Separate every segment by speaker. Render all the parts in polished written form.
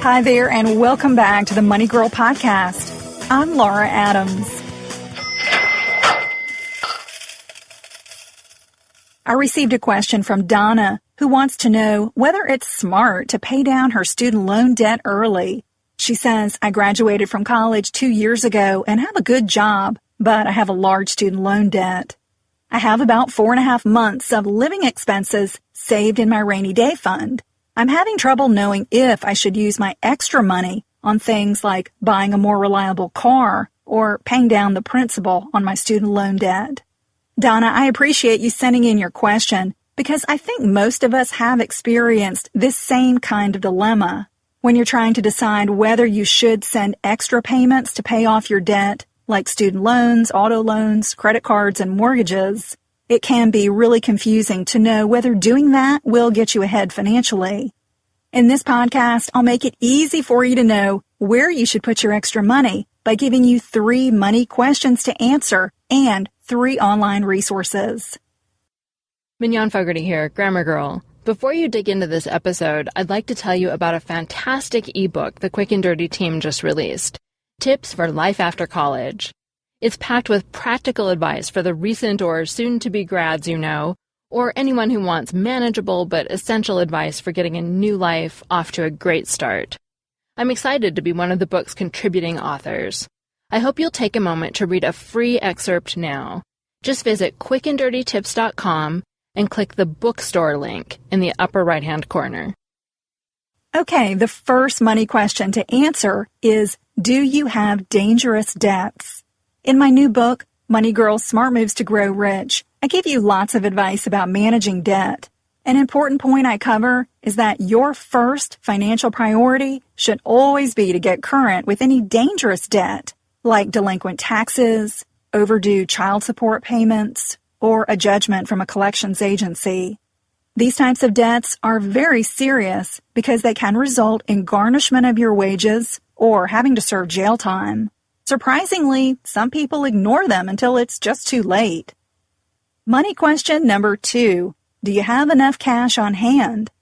Speaker 1: Hi there, and welcome back to the Money Girl Podcast. I'm Laura Adams. I received a question from Donna, who wants to know whether it's smart to pay down her student loan debt early. She says, I graduated from college 2 years ago and have a good job, but I have a large student loan debt. I have about 4.5 months of living expenses saved in my rainy day fund. I'm having trouble knowing if I should use my extra money on things like buying a more reliable car or paying down the principal on my student loan debt. Donna, I appreciate you sending in your question because I think most of us have experienced this same kind of dilemma. When you're trying to decide whether you should send extra payments to pay off your debt, like student loans, auto loans, credit cards, and mortgages, it can be really confusing to know whether doing that will get you ahead financially. In this podcast, I'll make it easy for you to know where you should put your extra money by giving you 3 money questions to answer and 3 online resources.
Speaker 2: Mignon Fogarty here, Grammar Girl. Before you dig into this episode, I'd like to tell you about a fantastic ebook the Quick and Dirty team just released, Tips for Life After College. It's packed with practical advice for the recent or soon-to-be grads you know, or anyone who wants manageable but essential advice for getting a new life off to a great start. I'm excited to be one of the book's contributing authors. I hope you'll take a moment to read a free excerpt now. Just visit quickanddirtytips.com and click the bookstore link in the upper right-hand corner.
Speaker 1: Okay, the first money question to answer is, do you have dangerous debts? In my new book, Money Girl: Smart Moves to Grow Rich, I give you lots of advice about managing debt. An important point I cover is that your first financial priority should always be to get current with any dangerous debt, like delinquent taxes, overdue child support payments, or a judgment from a collections agency. These types of debts are very serious because they can result in garnishment of your wages or having to serve jail time. Surprisingly, some people ignore them until it's just too late. Money question number 2. Do you have enough cash on hand?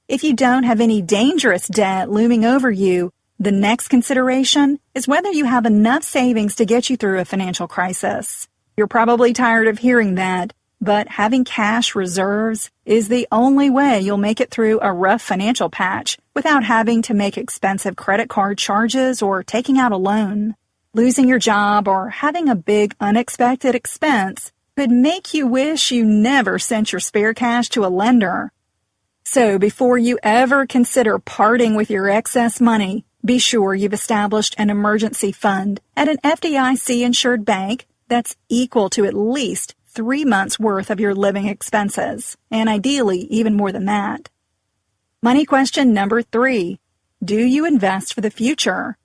Speaker 1: If you don't have any dangerous debt looming over you, the next consideration is whether you have enough savings to get you through a financial crisis. You're probably tired of hearing that, but having cash reserves is the only way you'll make it through a rough financial patch without having to make expensive credit card charges or taking out a loan. Losing your job or having a big unexpected expense could make you wish you never sent your spare cash to a lender. So before you ever consider parting with your excess money, be sure you've established an emergency fund at an FDIC-insured bank that's equal to at least 3 months' worth of your living expenses, and ideally even more than that. Money question number 3. Do you invest for the future?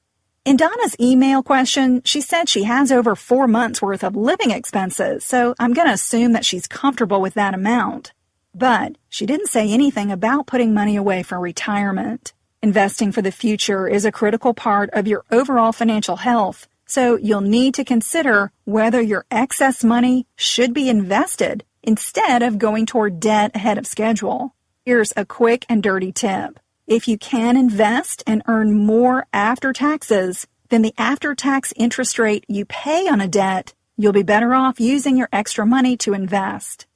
Speaker 1: In Donna's email question, she said she has over 4 months' worth of living expenses, so I'm going to assume that she's comfortable with that amount. But she didn't say anything about putting money away for retirement. Investing for the future is a critical part of your overall financial health, so you'll need to consider whether your excess money should be invested instead of going toward debt ahead of schedule. Here's a quick and dirty tip. If you can invest and earn more after taxes than the after-tax interest rate you pay on a debt, you'll be better off using your extra money to invest.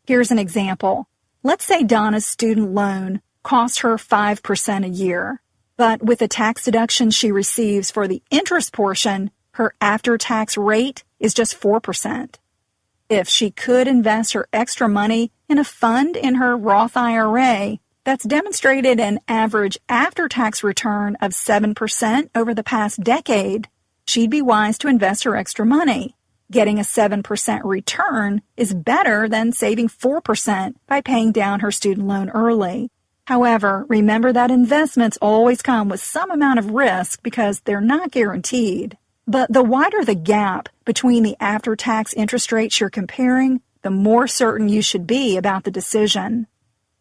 Speaker 1: Here's an example. Let's say Donna's student loan costs her 5% a year, but with the tax deduction she receives for the interest portion, her after-tax rate is just 4%. If she could invest her extra money in a fund in her Roth IRA, that's demonstrated an average after-tax return of 7% over the past decade, she'd be wise to invest her extra money. Getting a 7% return is better than saving 4% by paying down her student loan early. However, remember that investments always come with some amount of risk because they're not guaranteed. But the wider the gap between the after-tax interest rates you're comparing, the more certain you should be about the decision.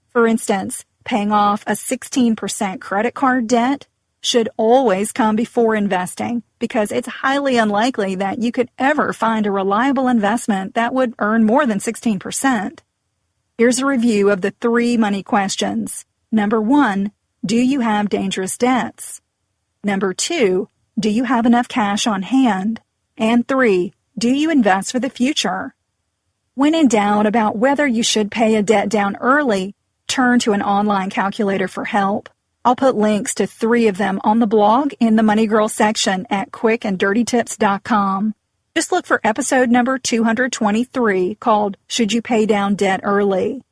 Speaker 1: For instance, paying off a 16% credit card debt should always come before investing because it's highly unlikely that you could ever find a reliable investment that would earn more than 16%. Here's a review of the 3 money questions. Number 1, do you have dangerous debts? Number 2, do you have enough cash on hand? And 3, do you invest for the future? When in doubt about whether you should pay a debt down early, turn to an online calculator for help. I'll put links to 3 of them on the blog in the Money Girl section at quickanddirtytips.com. Just look for episode number 223 called Should You Pay Down Debt Early?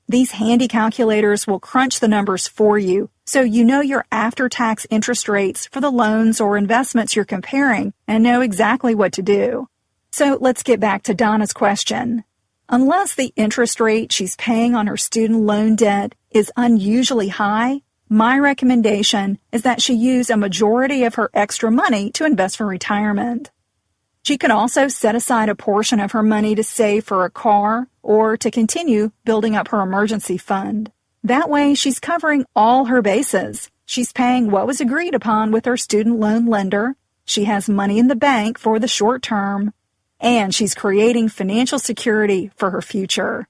Speaker 1: These handy calculators will crunch the numbers for you so you know your after-tax interest rates for the loans or investments you're comparing and know exactly what to do. So let's get back to Donna's question. Unless the interest rate she's paying on her student loan debt is unusually high, my recommendation is that she use a majority of her extra money to invest for retirement. She can also set aside a portion of her money to save for a car or to continue building up her emergency fund. That way, she's covering all her bases. She's paying what was agreed upon with her student loan lender, she has money in the bank for the short term, and she's creating financial security for her future.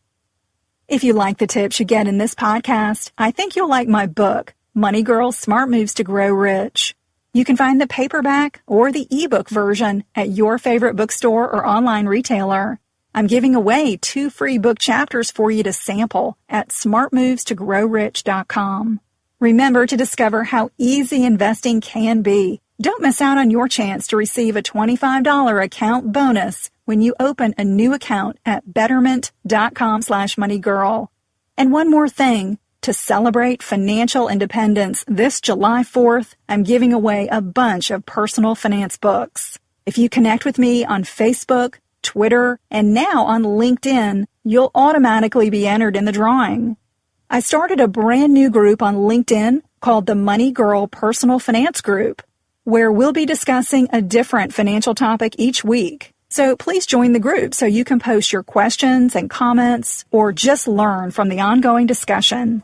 Speaker 1: If you like the tips you get in this podcast, I think you'll like my book, Money Girl: Smart Moves to Grow Rich. You can find the paperback or the ebook version at your favorite bookstore or online retailer. I'm giving away 2 free book chapters for you to sample at smartmovestogrowrich.com. Remember to discover how easy investing can be. Don't miss out on your chance to receive a $25 account bonus when you open a new account at betterment.com/moneygirl. And one more thing. To celebrate financial independence this July 4th, I'm giving away a bunch of personal finance books. If you connect with me on Facebook, Twitter, and now on LinkedIn, you'll automatically be entered in the drawing. I started a brand new group on LinkedIn called the Money Girl Personal Finance Group, where we'll be discussing a different financial topic each week. So please join the group so you can post your questions and comments or just learn from the ongoing discussion.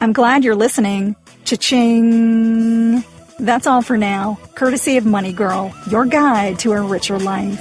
Speaker 1: I'm glad you're listening. Cha-ching! That's all for now, courtesy of Money Girl, your guide to a richer life.